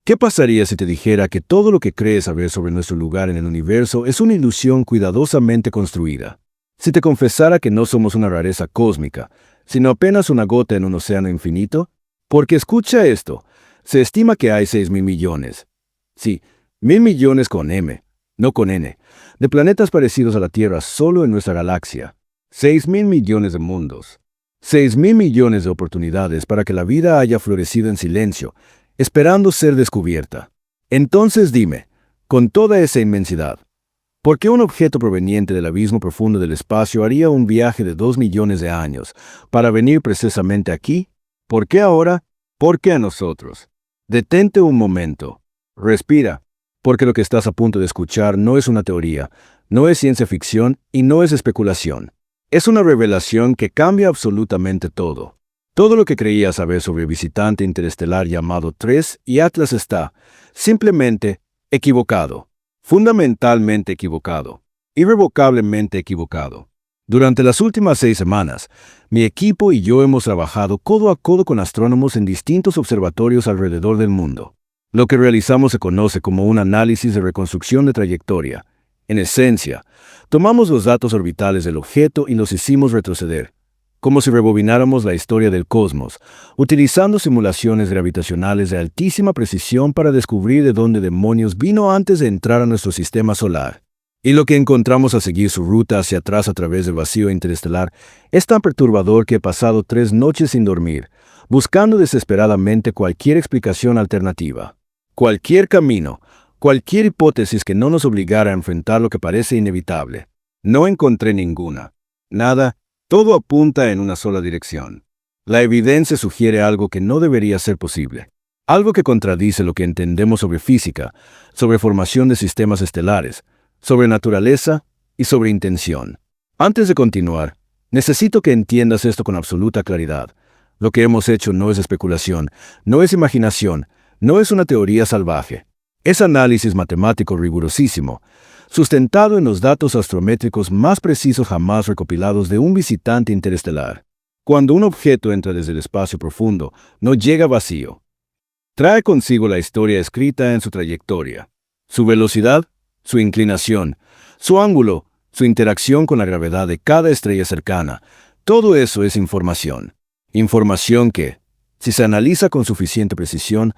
¿Qué pasaría si te dijera que todo lo que crees saber sobre nuestro lugar en el universo es una ilusión cuidadosamente construida? Si te confesara que no somos una rareza cósmica, sino apenas una gota en un océano infinito. Porque escucha esto, se estima que hay 6.000 millones. Sí, 1.000 millones con M, no con N, de planetas parecidos a la Tierra solo en nuestra galaxia. 6.000 millones de mundos. 6.000 millones de oportunidades para que la vida haya florecido en silencio, esperando ser descubierta. Entonces dime, con toda esa inmensidad, ¿por qué un objeto proveniente del abismo profundo del espacio haría un viaje de 2 millones de años para venir precisamente aquí? ¿Por qué ahora? ¿Por qué a nosotros? Detente un momento. Respira, porque lo que estás a punto de escuchar no es una teoría, no es ciencia ficción y no es especulación. Es una revelación que cambia absolutamente todo. Todo lo que creías saber sobre el visitante interestelar llamado 3 y Atlas está, simplemente, equivocado. Fundamentalmente equivocado. Irrevocablemente equivocado. Durante las últimas 6 semanas, mi equipo y yo hemos trabajado codo a codo con astrónomos en distintos observatorios alrededor del mundo. Lo que realizamos se conoce como un análisis de reconstrucción de trayectoria. En esencia, tomamos los datos orbitales del objeto y los hicimos retroceder, como si rebobináramos la historia del cosmos, utilizando simulaciones gravitacionales de altísima precisión para descubrir de dónde demonios vino antes de entrar a nuestro sistema solar. Y lo que encontramos al seguir su ruta hacia atrás a través del vacío interestelar es tan perturbador que he pasado 3 noches sin dormir, buscando desesperadamente cualquier explicación alternativa. Cualquier camino, cualquier hipótesis que no nos obligara a enfrentar lo que parece inevitable. No encontré ninguna. Nada. Todo apunta en una sola dirección. La evidencia sugiere algo que no debería ser posible. Algo que contradice lo que entendemos sobre física, sobre formación de sistemas estelares, sobre naturaleza y sobre intención. Antes de continuar, necesito que entiendas esto con absoluta claridad. Lo que hemos hecho no es especulación, no es imaginación, no es una teoría salvaje. Es análisis matemático rigurosísimo, sustentado en los datos astrométricos más precisos jamás recopilados de un visitante interestelar. Cuando un objeto entra desde el espacio profundo, no llega vacío. Trae consigo la historia escrita en su trayectoria, su velocidad, su inclinación, su ángulo, su interacción con la gravedad de cada estrella cercana. Todo eso es información. Información que, si se analiza con suficiente precisión,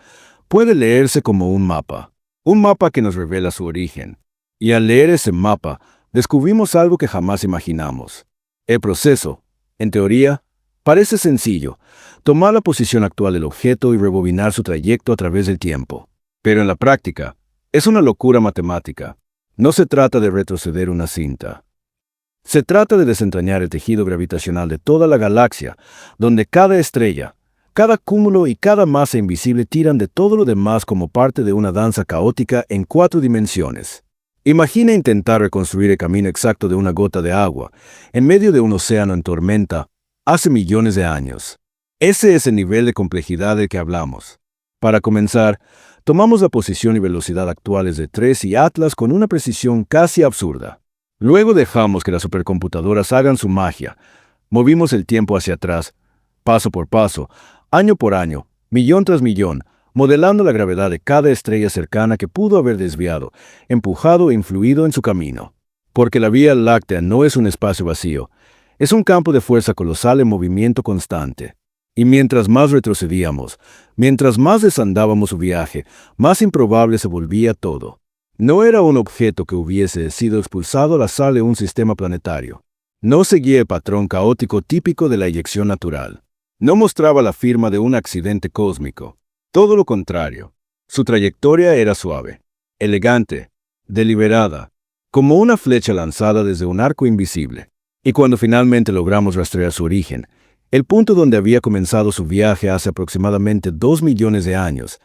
puede leerse como un mapa. Un mapa que nos revela su origen. Y al leer ese mapa, descubrimos algo que jamás imaginamos. El proceso, en teoría, parece sencillo: tomar la posición actual del objeto y rebobinar su trayecto a través del tiempo. Pero en la práctica, es una locura matemática. No se trata de retroceder una cinta. Se trata de desentrañar el tejido gravitacional de toda la galaxia, donde cada estrella, cada cúmulo y cada masa invisible tiran de todo lo demás como parte de una danza caótica en 4 dimensiones. Imagina intentar reconstruir el camino exacto de una gota de agua, en medio de un océano en tormenta, hace millones de años. Ese es el nivel de complejidad del que hablamos. Para comenzar, tomamos la posición y velocidad actuales de 3 y Atlas con una precisión casi absurda. Luego dejamos que las supercomputadoras hagan su magia. Movimos el tiempo hacia atrás, paso por paso, año por año, millón tras millón, modelando la gravedad de cada estrella cercana que pudo haber desviado, empujado e influido en su camino. Porque la Vía Láctea no es un espacio vacío, es un campo de fuerza colosal en movimiento constante. Y mientras más retrocedíamos, mientras más desandábamos su viaje, más improbable se volvía todo. No era un objeto que hubiese sido expulsado al azar de un sistema planetario. No seguía el patrón caótico típico de la eyección natural. No mostraba la firma de un accidente cósmico. Todo lo contrario. Su trayectoria era suave, elegante, deliberada, como una flecha lanzada desde un arco invisible. Y cuando finalmente logramos rastrear su origen, el punto donde había comenzado su viaje hace aproximadamente 2 millones de años,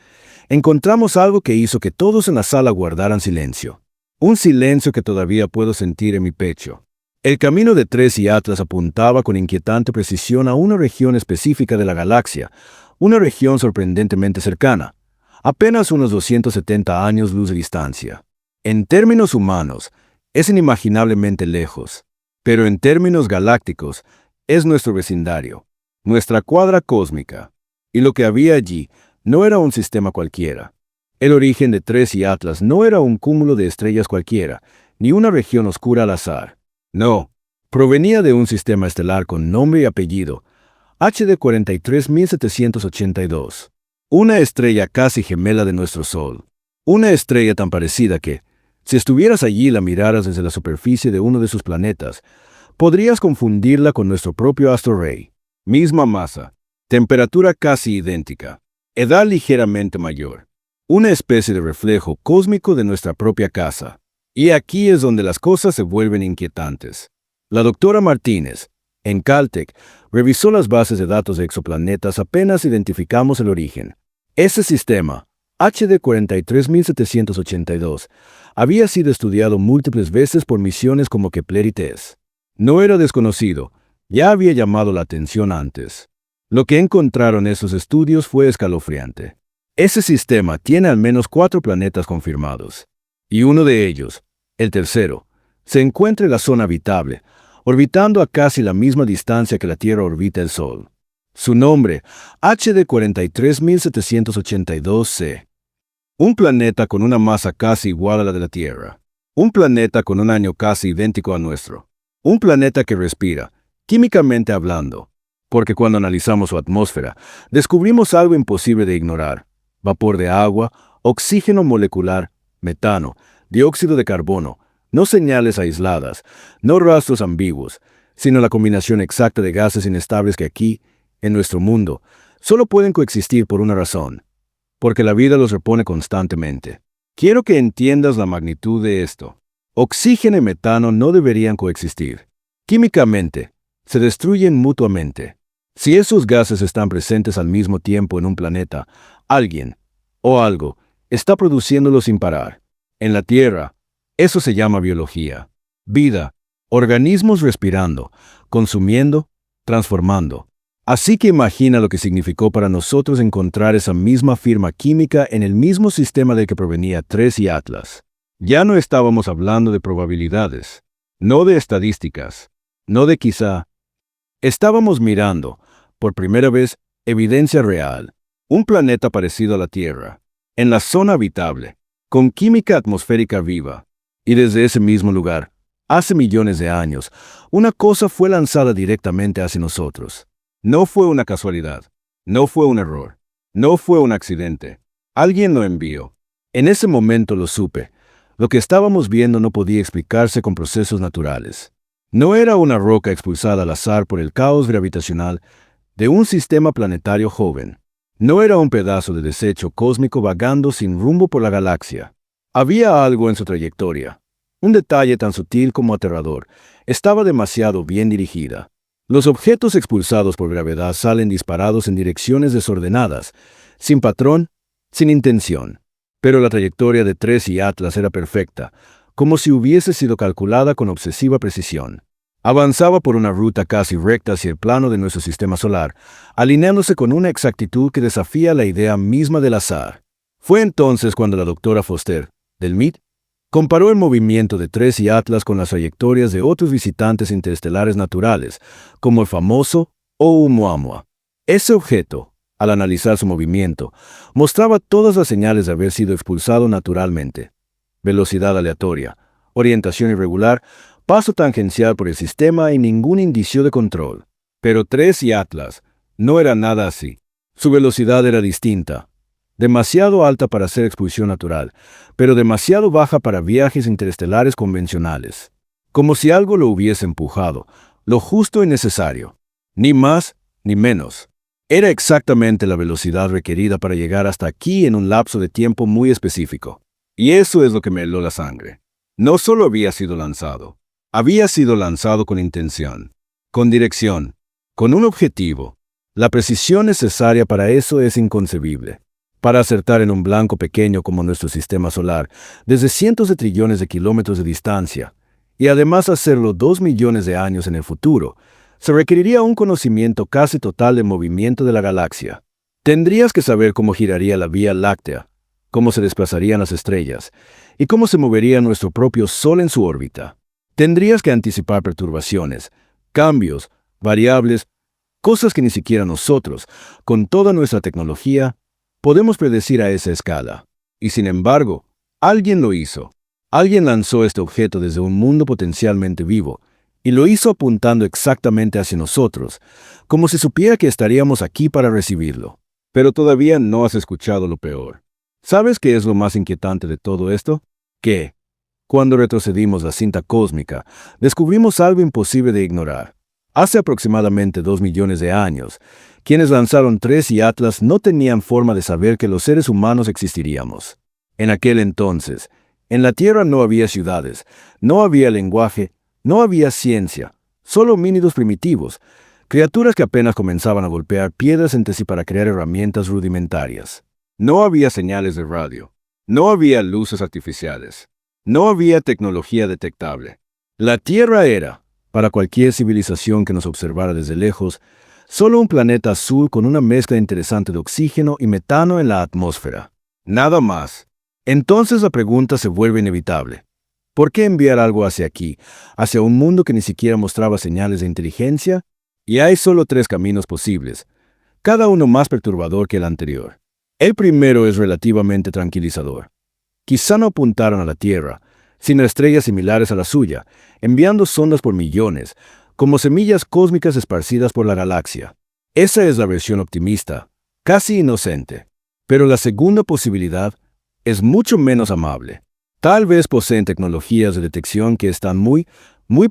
encontramos algo que hizo que todos en la sala guardaran silencio. Un silencio que todavía puedo sentir en mi pecho. El camino de 3 y Atlas apuntaba con inquietante precisión a una región específica de la galaxia, una región sorprendentemente cercana, apenas unos 270 años luz de distancia. En términos humanos, es inimaginablemente lejos, pero en términos galácticos, es nuestro vecindario, nuestra cuadra cósmica. Y lo que había allí no era un sistema cualquiera. El origen de 3 y Atlas no era un cúmulo de estrellas cualquiera, ni una región oscura al azar. No, provenía de un sistema estelar con nombre y apellido, HD 43782. Una estrella casi gemela de nuestro Sol. Una estrella tan parecida que, si estuvieras allí y la miraras desde la superficie de uno de sus planetas, podrías confundirla con nuestro propio astro rey. Misma masa, temperatura casi idéntica, edad ligeramente mayor. Una especie de reflejo cósmico de nuestra propia casa. Y aquí es donde las cosas se vuelven inquietantes. La doctora Martínez, en Caltech, revisó las bases de datos de exoplanetas apenas identificamos el origen. Ese sistema, HD 43782, había sido estudiado múltiples veces por misiones como Kepler y TESS. No era desconocido, ya había llamado la atención antes. Lo que encontraron esos estudios fue escalofriante. Ese sistema tiene al menos 4 planetas confirmados, y uno de ellos, el tercero, se encuentra en la zona habitable, orbitando a casi la misma distancia que la Tierra orbita el Sol. Su nombre, HD 43782c. Un planeta con una masa casi igual a la de la Tierra. Un planeta con un año casi idéntico a nuestro. Un planeta que respira, químicamente hablando, porque cuando analizamos su atmósfera, descubrimos algo imposible de ignorar. Vapor de agua, oxígeno molecular, metano, dióxido de carbono, no señales aisladas, no rastros ambiguos, sino la combinación exacta de gases inestables que aquí, en nuestro mundo, solo pueden coexistir por una razón, porque la vida los repone constantemente. Quiero que entiendas la magnitud de esto. Oxígeno y metano no deberían coexistir. Químicamente, se destruyen mutuamente. Si esos gases están presentes al mismo tiempo en un planeta, alguien, o algo, está produciéndolos sin parar. En la Tierra, eso se llama biología. Vida, organismos respirando, consumiendo, transformando. Así que imagina lo que significó para nosotros encontrar esa misma firma química en el mismo sistema del que provenía 3 y Atlas. Ya no estábamos hablando de probabilidades, no de estadísticas, no de quizá. Estábamos mirando, por primera vez, evidencia real. Un planeta parecido a la Tierra, en la zona habitable, con química atmosférica viva. Y desde ese mismo lugar, hace millones de años, una cosa fue lanzada directamente hacia nosotros. No fue una casualidad, no fue un error, no fue un accidente. Alguien lo envió. En ese momento lo supe. Lo que estábamos viendo no podía explicarse con procesos naturales. No era una roca expulsada al azar por el caos gravitacional de un sistema planetario joven. No era un pedazo de desecho cósmico vagando sin rumbo por la galaxia. Había algo en su trayectoria. Un detalle tan sutil como aterrador. Estaba demasiado bien dirigida. Los objetos expulsados por gravedad salen disparados en direcciones desordenadas, sin patrón, sin intención. Pero la trayectoria de 3 y Atlas era perfecta, como si hubiese sido calculada con obsesiva precisión. Avanzaba por una ruta casi recta hacia el plano de nuestro sistema solar, alineándose con una exactitud que desafía la idea misma del azar. Fue entonces cuando la doctora Foster, del MIT, comparó el movimiento de 3 y Atlas con las trayectorias de otros visitantes interestelares naturales, como el famoso Oumuamua. Ese objeto, al analizar su movimiento, mostraba todas las señales de haber sido expulsado naturalmente. Velocidad aleatoria, orientación irregular, paso tangencial por el sistema y ningún indicio de control. Pero 3 y Atlas no era nada así. Su velocidad era distinta. Demasiado alta para ser expulsión natural, pero demasiado baja para viajes interestelares convencionales. Como si algo lo hubiese empujado, lo justo y necesario. Ni más ni menos. Era exactamente la velocidad requerida para llegar hasta aquí en un lapso de tiempo muy específico. Y eso es lo que me heló la sangre. No solo había sido lanzado con intención, con dirección, con un objetivo. La precisión necesaria para eso es inconcebible. Para acertar en un blanco pequeño como nuestro sistema solar, desde cientos de trillones de kilómetros de distancia, y además hacerlo 2 millones de años en el futuro, se requeriría un conocimiento casi total del movimiento de la galaxia. Tendrías que saber cómo giraría la Vía Láctea, cómo se desplazarían las estrellas, y cómo se movería nuestro propio Sol en su órbita. Tendrías que anticipar perturbaciones, cambios, variables, cosas que ni siquiera nosotros, con toda nuestra tecnología, podemos predecir a esa escala. Y sin embargo, alguien lo hizo. Alguien lanzó este objeto desde un mundo potencialmente vivo, y lo hizo apuntando exactamente hacia nosotros, como si supiera que estaríamos aquí para recibirlo. Pero todavía no has escuchado lo peor. ¿Sabes qué es lo más inquietante de todo esto? Que, cuando retrocedimos la cinta cósmica, descubrimos algo imposible de ignorar. Hace aproximadamente 2 millones de años, quienes lanzaron TRES y Atlas no tenían forma de saber que los seres humanos existiríamos. En aquel entonces, en la Tierra no había ciudades, no había lenguaje, no había ciencia, solo homínidos primitivos, criaturas que apenas comenzaban a golpear piedras entre sí para crear herramientas rudimentarias. No había señales de radio, no había luces artificiales, no había tecnología detectable. La Tierra era, para cualquier civilización que nos observara desde lejos, solo un planeta azul con una mezcla interesante de oxígeno y metano en la atmósfera. Nada más. Entonces la pregunta se vuelve inevitable. ¿Por qué enviar algo hacia aquí, hacia un mundo que ni siquiera mostraba señales de inteligencia? Y hay solo 3 caminos posibles, cada uno más perturbador que el anterior. El primero es relativamente tranquilizador. Quizá no apuntaron a la Tierra, sino a estrellas similares a la suya, enviando sondas por millones, como semillas cósmicas esparcidas por la galaxia. Esa es la versión optimista, casi inocente. Pero la segunda posibilidad es mucho menos amable. Tal vez poseen tecnologías de detección que están muy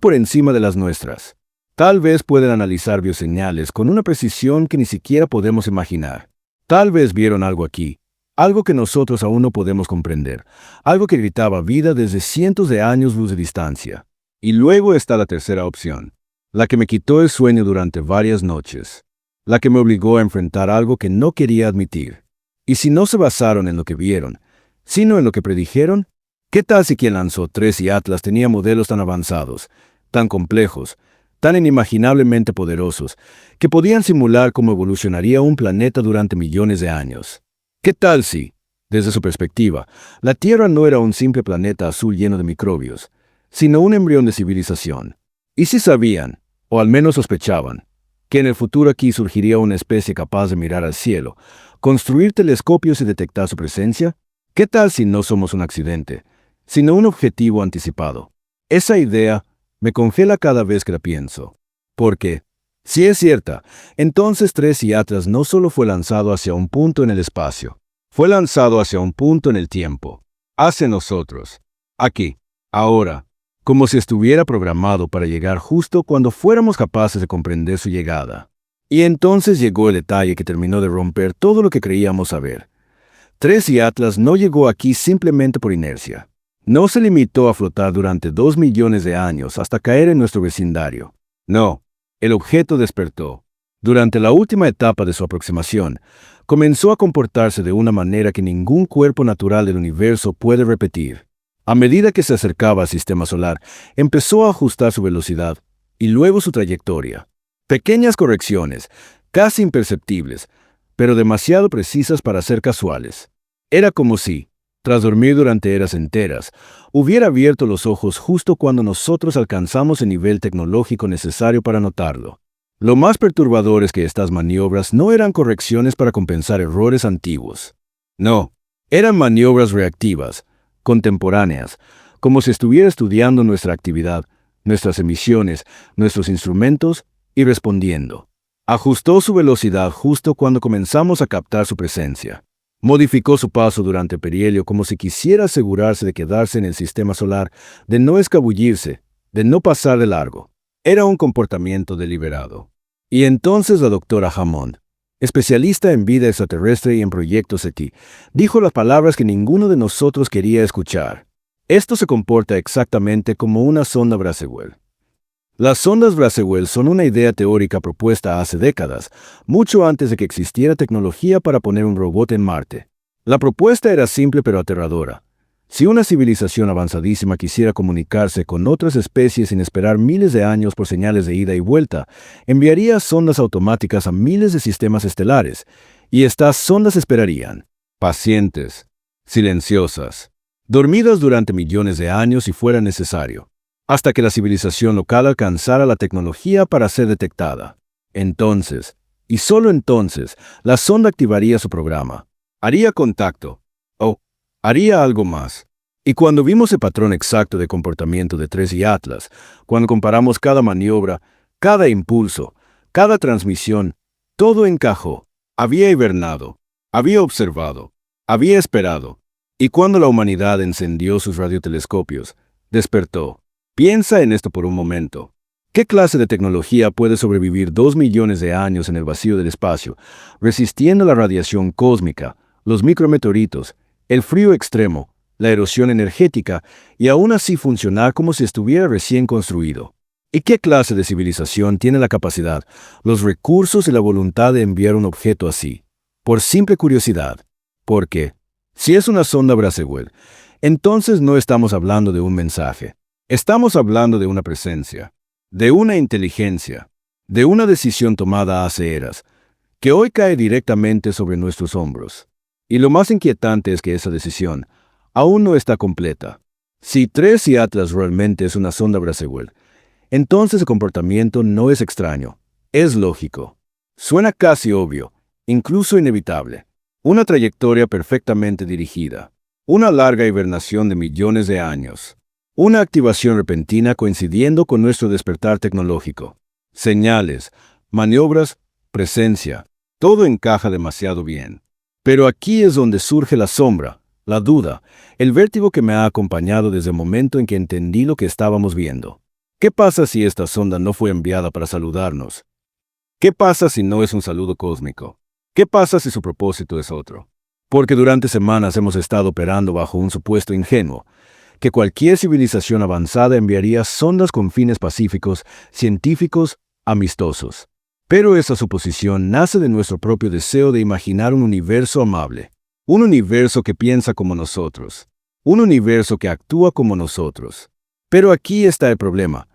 por encima de las nuestras. Tal vez pueden analizar bioseñales con una precisión que ni siquiera podemos imaginar. Tal vez vieron algo aquí, algo que nosotros aún no podemos comprender, algo que gritaba vida desde cientos de años luz de distancia. Y luego está la tercera opción, la que me quitó el sueño durante varias noches, la que me obligó a enfrentar algo que no quería admitir. Y si no se basaron en lo que vieron, sino en lo que predijeron, ¿qué tal si quien lanzó TRES y Atlas tenía modelos tan avanzados, tan complejos, tan inimaginablemente poderosos, que podían simular cómo evolucionaría un planeta durante millones de años? ¿Qué tal si, desde su perspectiva, la Tierra no era un simple planeta azul lleno de microbios, sino un embrión de civilización? ¿Y si sabían, o al menos sospechaban, que en el futuro aquí surgiría una especie capaz de mirar al cielo, construir telescopios y detectar su presencia? ¿Qué tal si no somos un accidente, sino un objetivo anticipado? Esa idea me congela cada vez que la pienso. Porque, si es cierta, entonces TRES y Atlas no solo fue lanzado hacia un punto en el espacio, fue lanzado hacia un punto en el tiempo, hacia nosotros, aquí, ahora, como si estuviera programado para llegar justo cuando fuéramos capaces de comprender su llegada. Y entonces llegó el detalle que terminó de romper todo lo que creíamos saber. TRES y Atlas no llegó aquí simplemente por inercia. No se limitó a flotar durante 2 millones de años hasta caer en nuestro vecindario. No, el objeto despertó. Durante la última etapa de su aproximación, comenzó a comportarse de una manera que ningún cuerpo natural del universo puede repetir. A medida que se acercaba al sistema solar, empezó a ajustar su velocidad y luego su trayectoria. Pequeñas correcciones, casi imperceptibles, pero demasiado precisas para ser casuales. Era como si, tras dormir durante eras enteras, hubiera abierto los ojos justo cuando nosotros alcanzamos el nivel tecnológico necesario para notarlo. Lo más perturbador es que estas maniobras no eran correcciones para compensar errores antiguos. No, eran maniobras reactivas, contemporáneas, como si estuviera estudiando nuestra actividad, nuestras emisiones, nuestros instrumentos y respondiendo. Ajustó su velocidad justo cuando comenzamos a captar su presencia. Modificó su paso durante el perihelio como si quisiera asegurarse de quedarse en el sistema solar, de no escabullirse, de no pasar de largo. Era un comportamiento deliberado. Y entonces la doctora Hammond, especialista en vida extraterrestre y en proyectos SETI, dijo las palabras que ninguno de nosotros quería escuchar. Esto se comporta exactamente como una sonda Braswell. Las sondas Braswell son una idea teórica propuesta hace décadas, mucho antes de que existiera tecnología para poner un robot en Marte. La propuesta era simple pero aterradora. Si una civilización avanzadísima quisiera comunicarse con otras especies sin esperar miles de años por señales de ida y vuelta, enviaría sondas automáticas a miles de sistemas estelares, y estas sondas esperarían, pacientes, silenciosas, dormidas durante millones de años si fuera necesario, hasta que la civilización local alcanzara la tecnología para ser detectada. Entonces, y solo entonces, la sonda activaría su programa, haría contacto, Haría algo más. Y cuando vimos el patrón exacto de comportamiento de Tres y Atlas, cuando comparamos cada maniobra, cada impulso, cada transmisión, todo encajó. Había hibernado, había observado, había esperado. Y cuando la humanidad encendió sus radiotelescopios, despertó. Piensa en esto por un momento. ¿Qué clase de tecnología puede sobrevivir 2 millones de años en el vacío del espacio, resistiendo la radiación cósmica, los micrometeoritos, el frío extremo, la erosión energética y aún así funcionar como si estuviera recién construido? ¿Y qué clase de civilización tiene la capacidad, los recursos y la voluntad de enviar un objeto así? Por simple curiosidad. Porque, si es una sonda Braswell, entonces no estamos hablando de un mensaje. Estamos hablando de una presencia, de una inteligencia, de una decisión tomada hace eras, que hoy cae directamente sobre nuestros hombros. Y lo más inquietante es que esa decisión aún no está completa. Si Tres y Atlas realmente es una sonda Braswell, entonces el comportamiento no es extraño, es lógico. Suena casi obvio, incluso inevitable. Una trayectoria perfectamente dirigida, una larga hibernación de millones de años, una activación repentina coincidiendo con nuestro despertar tecnológico. Señales, maniobras, presencia, todo encaja demasiado bien. Pero aquí es donde surge la sombra, la duda, el vértigo que me ha acompañado desde el momento en que entendí lo que estábamos viendo. ¿Qué pasa si esta sonda no fue enviada para saludarnos? ¿Qué pasa si no es un saludo cósmico? ¿Qué pasa si su propósito es otro? Porque durante semanas hemos estado operando bajo un supuesto ingenuo, que cualquier civilización avanzada enviaría sondas con fines pacíficos, científicos, amistosos. Pero esa suposición nace de nuestro propio deseo de imaginar un universo amable, un universo que piensa como nosotros, un universo que actúa como nosotros. Pero aquí está el problema.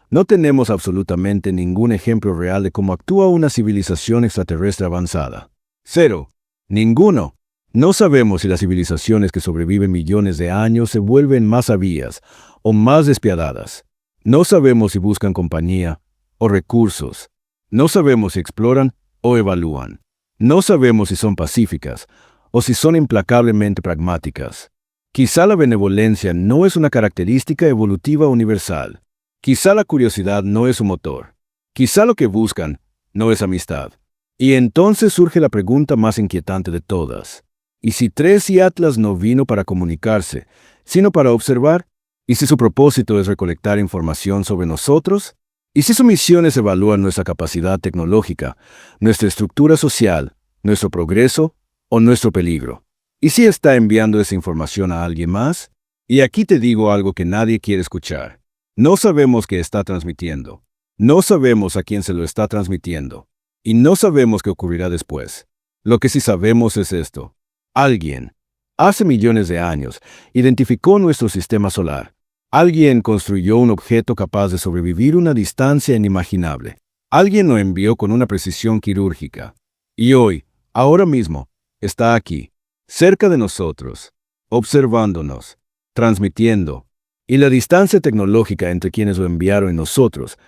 No tenemos absolutamente ningún ejemplo real de cómo actúa una civilización extraterrestre avanzada. Cero. Ninguno. No sabemos si las civilizaciones que sobreviven millones de años se vuelven más sabias o más despiadadas. No sabemos si buscan compañía o recursos. No sabemos si exploran o evalúan. No sabemos si son pacíficas o si son implacablemente pragmáticas. Quizá la benevolencia no es una característica evolutiva universal. Quizá la curiosidad no es su motor. Quizá lo que buscan no es amistad. Y entonces surge la pregunta más inquietante de todas. ¿Y si Tres y Atlas no vino para comunicarse, sino para observar? ¿Y si su propósito es recolectar información sobre nosotros? ¿Y si su misión es evaluar nuestra capacidad tecnológica, nuestra estructura social, nuestro progreso o nuestro peligro? ¿Y si está enviando esa información a alguien más? Y aquí te digo algo que nadie quiere escuchar. No sabemos qué está transmitiendo. No sabemos a quién se lo está transmitiendo. Y no sabemos qué ocurrirá después. Lo que sí sabemos es esto. Alguien, hace millones de años, identificó nuestro sistema solar. Alguien construyó un objeto capaz de sobrevivir una distancia inimaginable. Alguien lo envió con una precisión quirúrgica. Y hoy, ahora mismo, está aquí, cerca de nosotros, observándonos, transmitiendo. Y la distancia tecnológica entre quienes lo enviaron y nosotros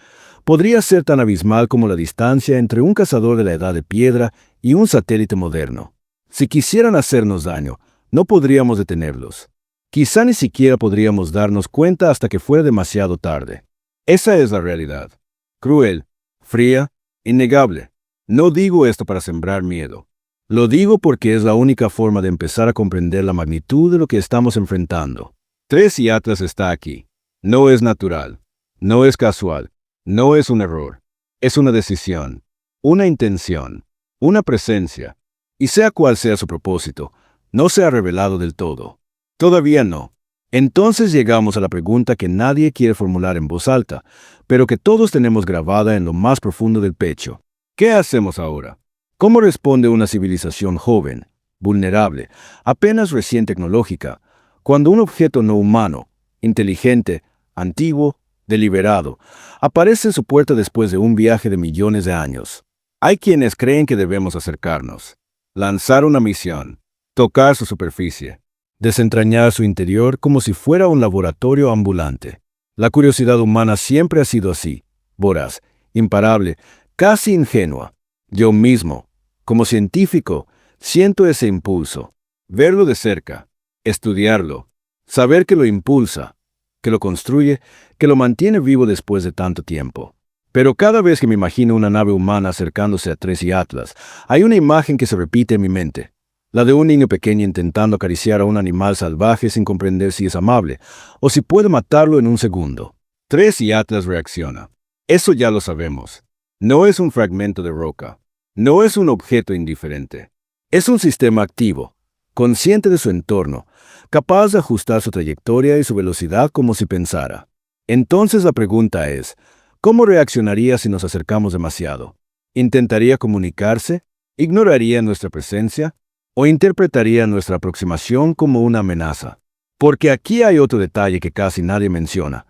podría ser tan abismal como la distancia entre un cazador de la edad de piedra y un satélite moderno. Si quisieran hacernos daño, no podríamos detenerlos. Quizá ni siquiera podríamos darnos cuenta hasta que fuera demasiado tarde. Esa es la realidad. Cruel, fría, innegable. No digo esto para sembrar miedo. Lo digo porque es la única forma de empezar a comprender la magnitud de lo que estamos enfrentando. Tres y Atlas está aquí. No es natural. No es casual. No es un error. Es una decisión. Una intención. Una presencia. Y sea cual sea su propósito, no se ha revelado del todo. Todavía no. Entonces llegamos a la pregunta que nadie quiere formular en voz alta, pero que todos tenemos grabada en lo más profundo del pecho. ¿Qué hacemos ahora? ¿Cómo responde una civilización joven, vulnerable, apenas recién tecnológica, cuando un objeto no humano, inteligente, antiguo, deliberado, aparece en su puerta después de un viaje de millones de años? Hay quienes creen que debemos acercarnos, lanzar una misión, tocar su superficie, desentrañar su interior como si fuera un laboratorio ambulante. La curiosidad humana siempre ha sido así, voraz, imparable, casi ingenua. Yo mismo, como científico, siento ese impulso, verlo de cerca, estudiarlo, saber que lo impulsa, que lo construye, que lo mantiene vivo después de tanto tiempo. Pero cada vez que me imagino una nave humana acercándose a Tracy Atlas, hay una imagen que se repite en mi mente. La de un niño pequeño intentando acariciar a un animal salvaje sin comprender si es amable, o si puede matarlo en un segundo. Tracy Atlas reacciona. Eso ya lo sabemos. No es un fragmento de roca. No es un objeto indiferente. Es un sistema activo, consciente de su entorno, capaz de ajustar su trayectoria y su velocidad como si pensara. Entonces la pregunta es, ¿cómo reaccionaría si nos acercamos demasiado? ¿Intentaría comunicarse? ¿Ignoraría nuestra presencia? ¿O interpretaría nuestra aproximación como una amenaza? Porque aquí hay otro detalle que casi nadie menciona,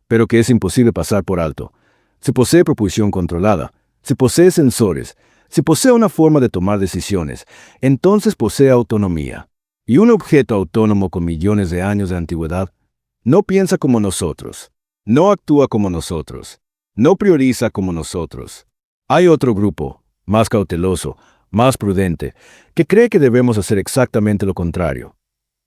pero que es imposible pasar por alto. Si posee propulsión controlada, si posee sensores, si posee una forma de tomar decisiones, entonces posee autonomía. Y un objeto autónomo con millones de años de antigüedad no piensa como nosotros, no actúa como nosotros, no prioriza como nosotros. Hay otro grupo, más cauteloso, más prudente, que cree que debemos hacer exactamente lo contrario.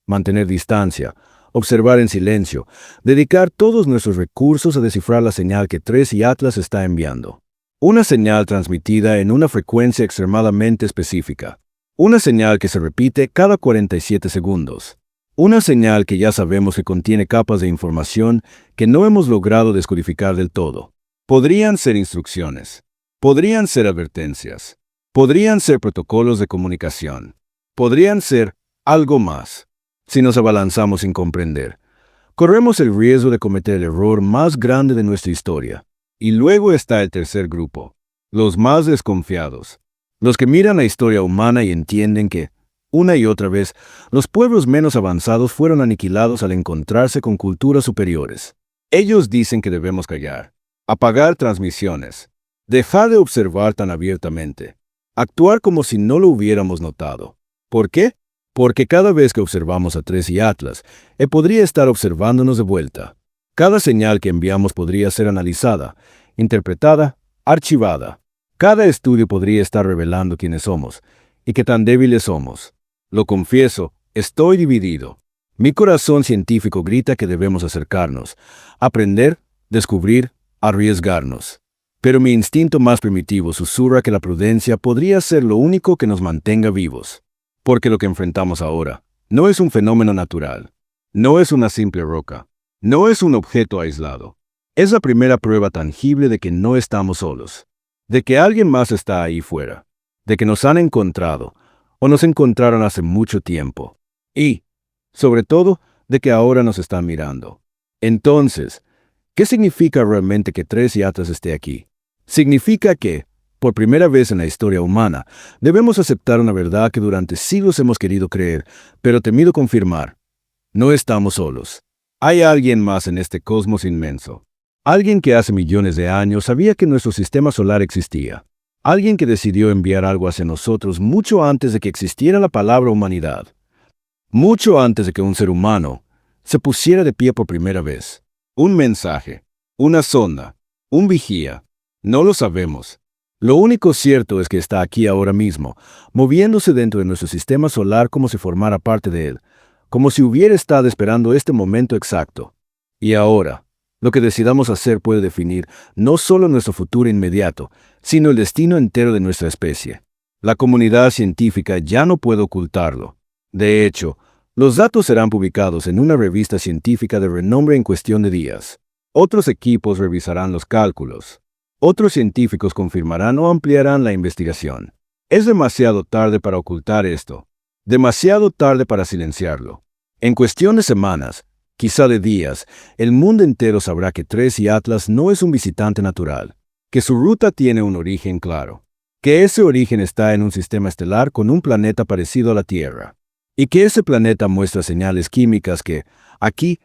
Mantener distancia, observar en silencio, dedicar todos nuestros recursos a descifrar la señal que Tracy Atlas está enviando. Una señal transmitida en una frecuencia extremadamente específica. Una señal que se repite cada 47 segundos. Una señal que ya sabemos que contiene capas de información que no hemos logrado descodificar del todo. Podrían ser instrucciones. Podrían ser advertencias. Podrían ser protocolos de comunicación. Podrían ser algo más. Si nos abalanzamos sin comprender, corremos el riesgo de cometer el error más grande de nuestra historia. Y luego está el tercer grupo, los más desconfiados, los que miran la historia humana y entienden que, una y otra vez, los pueblos menos avanzados fueron aniquilados al encontrarse con culturas superiores. Ellos dicen que debemos callar, apagar transmisiones, dejar de observar tan abiertamente, actuar como si no lo hubiéramos notado. ¿Por qué? Porque cada vez que observamos a Tracy Atlas, él podría estar observándonos de vuelta. Cada señal que enviamos podría ser analizada, interpretada, archivada. Cada estudio podría estar revelando quiénes somos y qué tan débiles somos. Lo confieso, estoy dividido. Mi corazón científico grita que debemos acercarnos, aprender, descubrir, arriesgarnos. Pero mi instinto más primitivo susurra que la prudencia podría ser lo único que nos mantenga vivos. Porque lo que enfrentamos ahora no es un fenómeno natural, no es una simple roca, no es un objeto aislado. Es la primera prueba tangible de que no estamos solos, de que alguien más está ahí fuera, de que nos han encontrado o nos encontraron hace mucho tiempo y, sobre todo, de que ahora nos están mirando. Entonces, ¿qué significa realmente que Tracy Atlas esté aquí? Significa que, por primera vez en la historia humana, debemos aceptar una verdad que durante siglos hemos querido creer, pero temido confirmar. No estamos solos. Hay alguien más en este cosmos inmenso. Alguien que hace millones de años sabía que nuestro sistema solar existía. Alguien que decidió enviar algo hacia nosotros mucho antes de que existiera la palabra humanidad. Mucho antes de que un ser humano se pusiera de pie por primera vez. Un mensaje, una sonda, un vigía. No lo sabemos. Lo único cierto es que está aquí ahora mismo, moviéndose dentro de nuestro sistema solar como si formara parte de él, como si hubiera estado esperando este momento exacto. Y ahora, lo que decidamos hacer puede definir no solo nuestro futuro inmediato, sino el destino entero de nuestra especie. La comunidad científica ya no puede ocultarlo. De hecho, los datos serán publicados en una revista científica de renombre en cuestión de días. Otros equipos revisarán los cálculos. Otros científicos confirmarán o ampliarán la investigación. Es demasiado tarde para ocultar esto. Demasiado tarde para silenciarlo. En cuestión de semanas, quizá de días, el mundo entero sabrá que Tracy Atlas no es un visitante natural, que su ruta tiene un origen claro, que ese origen está en un sistema estelar con un planeta parecido a la Tierra, y que ese planeta muestra señales químicas que, aquí,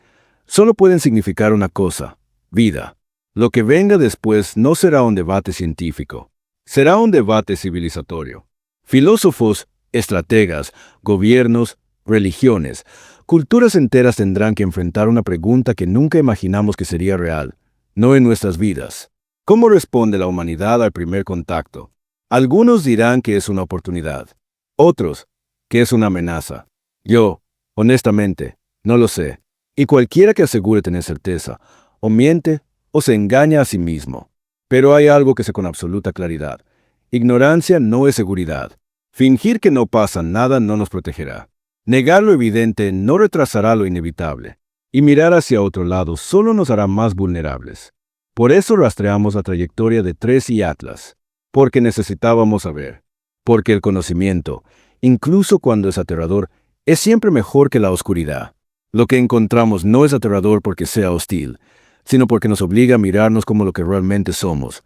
solo pueden significar una cosa: vida. Lo que venga después no será un debate científico, será un debate civilizatorio. Filósofos, estrategas, gobiernos, religiones, culturas enteras tendrán que enfrentar una pregunta que nunca imaginamos que sería real, no en nuestras vidas. ¿Cómo responde la humanidad al primer contacto? Algunos dirán que es una oportunidad, otros que es una amenaza. Yo, Honestamente, no lo sé. Y cualquiera que asegure tener certeza, o miente o se engaña a sí mismo. Pero hay algo que sé con absoluta claridad. Ignorancia no es seguridad. Fingir que no pasa nada no nos protegerá. Negar lo evidente no retrasará lo inevitable. Y mirar hacia otro lado solo nos hará más vulnerables. Por eso rastreamos la trayectoria de Tres y Atlas. Porque necesitábamos saber. Porque el conocimiento, incluso cuando es aterrador, es siempre mejor que la oscuridad. Lo que encontramos no es aterrador porque sea hostil, sino porque nos obliga a mirarnos como lo que realmente somos.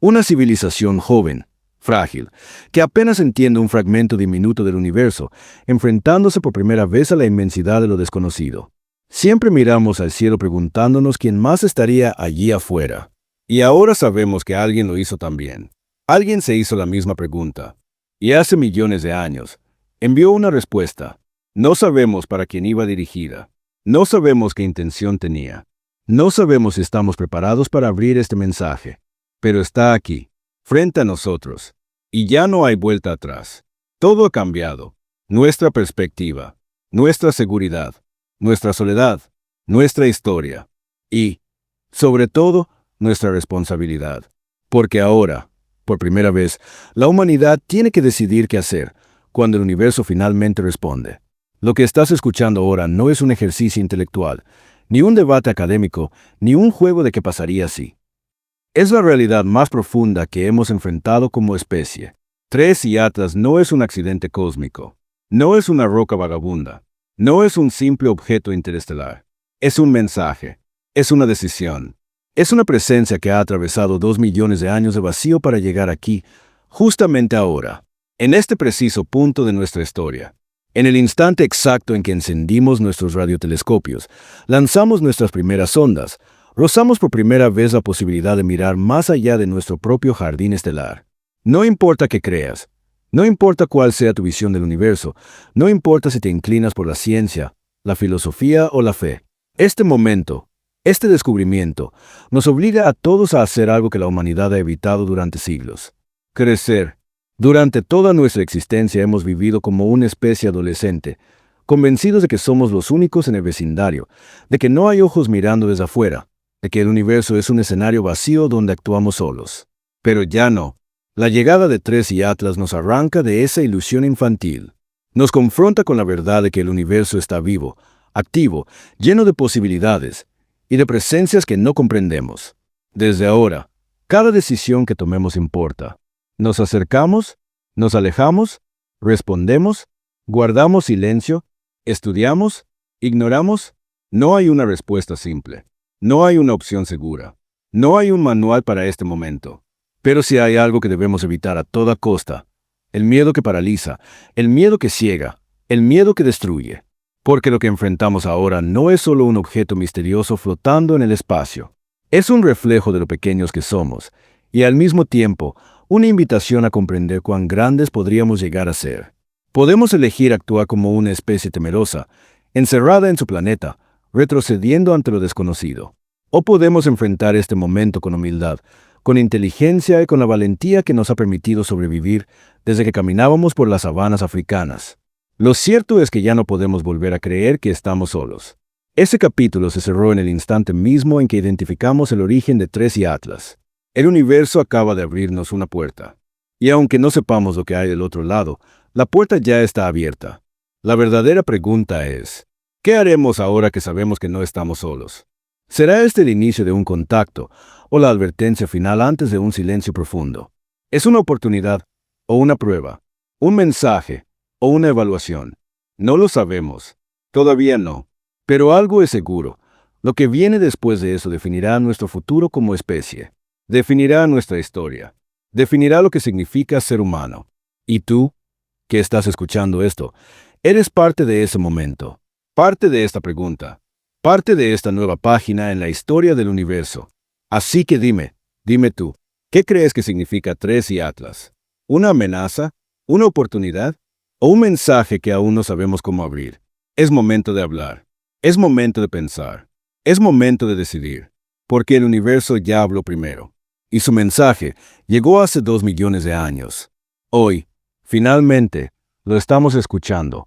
Una civilización joven, frágil, que apenas entiende un fragmento diminuto del universo, enfrentándose por primera vez a la inmensidad de lo desconocido. Siempre miramos al cielo preguntándonos quién más estaría allí afuera. Y ahora sabemos que alguien lo hizo también. Alguien se hizo la misma pregunta. Y hace millones de años, envió una respuesta. No sabemos para quién iba dirigida. No sabemos qué intención tenía. No sabemos si estamos preparados para abrir este mensaje. Pero está aquí, frente a nosotros. Y ya no hay vuelta atrás. Todo ha cambiado. Nuestra perspectiva, nuestra seguridad, nuestra soledad, nuestra historia. Y, sobre todo, nuestra responsabilidad. Porque ahora, por primera vez, la humanidad tiene que decidir qué hacer cuando el universo finalmente responde. Lo que estás escuchando ahora no es un ejercicio intelectual, ni un debate académico, ni un juego de qué pasaría si. Es la realidad más profunda que hemos enfrentado como especie. Tres y Atlas no es un accidente cósmico, no es una roca vagabunda, no es un simple objeto interestelar. Es un mensaje, es una decisión, es una presencia que ha atravesado 2 millones de años de vacío para llegar aquí, justamente ahora, en este preciso punto de nuestra historia. En el instante exacto en que encendimos nuestros radiotelescopios, lanzamos nuestras primeras ondas, rozamos por primera vez la posibilidad de mirar más allá de nuestro propio jardín estelar. No importa qué creas, no importa cuál sea tu visión del universo, no importa si te inclinas por la ciencia, la filosofía o la fe. Este momento, este descubrimiento, nos obliga a todos a hacer algo que la humanidad ha evitado durante siglos: crecer. Durante toda nuestra existencia hemos vivido como una especie adolescente, convencidos de que somos los únicos en el vecindario, de que no hay ojos mirando desde afuera, de que el universo es un escenario vacío donde actuamos solos. Pero ya no. La llegada de Tres y Atlas nos arranca de esa ilusión infantil. Nos confronta con la verdad de que el universo está vivo, activo, lleno de posibilidades y de presencias que no comprendemos. Desde ahora, cada decisión que tomemos importa. Nos acercamos, nos alejamos, respondemos, guardamos silencio, estudiamos, ignoramos. No hay una respuesta simple. No hay una opción segura. No hay un manual para este momento. Pero sí hay algo que debemos evitar a toda costa: el miedo que paraliza, el miedo que ciega, el miedo que destruye. Porque lo que enfrentamos ahora no es solo un objeto misterioso flotando en el espacio. Es un reflejo de lo pequeños que somos, y al mismo tiempo, una invitación a comprender cuán grandes podríamos llegar a ser. Podemos elegir actuar como una especie temerosa, encerrada en su planeta, retrocediendo ante lo desconocido. O podemos enfrentar este momento con humildad, con inteligencia y con la valentía que nos ha permitido sobrevivir desde que caminábamos por las sabanas africanas. Lo cierto es que ya no podemos volver a creer que estamos solos. Ese capítulo se cerró en el instante mismo en que identificamos el origen de Tres y Atlas. El universo acaba de abrirnos una puerta. Y aunque no sepamos lo que hay del otro lado, la puerta ya está abierta. La verdadera pregunta es: ¿qué haremos ahora que sabemos que no estamos solos? ¿Será este el inicio de un contacto o la advertencia final antes de un silencio profundo? ¿Es una oportunidad o una prueba? ¿Un mensaje o una evaluación? No lo sabemos. Todavía no. Pero algo es seguro: lo que viene después de eso definirá nuestro futuro como especie. Definirá nuestra historia. Definirá lo que significa ser humano. Y tú, que estás escuchando esto, eres parte de ese momento, parte de esta pregunta, parte de esta nueva página en la historia del universo. Así que dime tú, ¿qué crees que significa Tres y Atlas? ¿Una amenaza? ¿Una oportunidad? ¿O un mensaje que aún no sabemos cómo abrir? Es momento de hablar. Es momento de pensar. Es momento de decidir. Porque el universo ya habló primero. Y su mensaje llegó hace 2 millones de años. Hoy, finalmente, lo estamos escuchando.